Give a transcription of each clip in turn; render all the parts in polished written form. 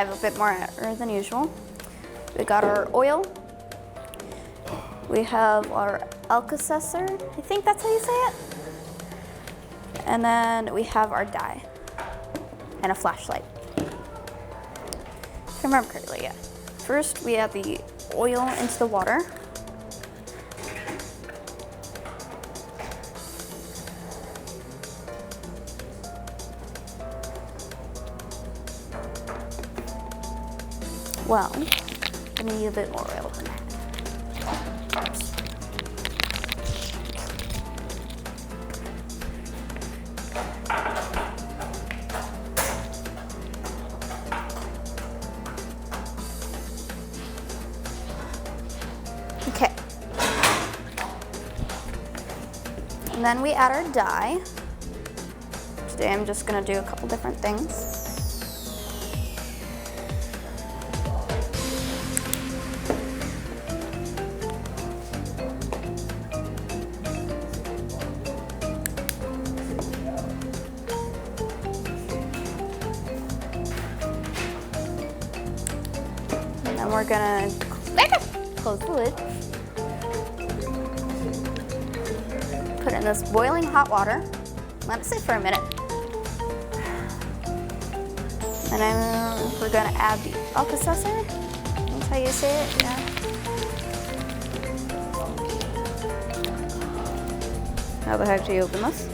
have a bit more air than usual. We got our oil. We have our Alka-Seltzer, I think that's how you say it. And then we have our dye and a flashlight. If I remember correctly, yeah. First, we add the oil into the water. Well, I need a bit more oil than that. Okay. And then we add our dye. Today I'm just gonna do a couple different things. And then we're gonna close the lid. Put it in this boiling hot water. Let it sit for a minute. And then we're gonna add the Alka-Seltzer. That's how you say it, yeah. How the heck do you open this?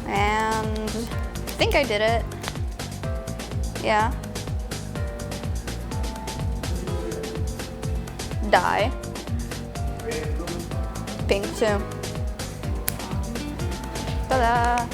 And I think I did it. Yeah. Dye. Pink too. Ta-da!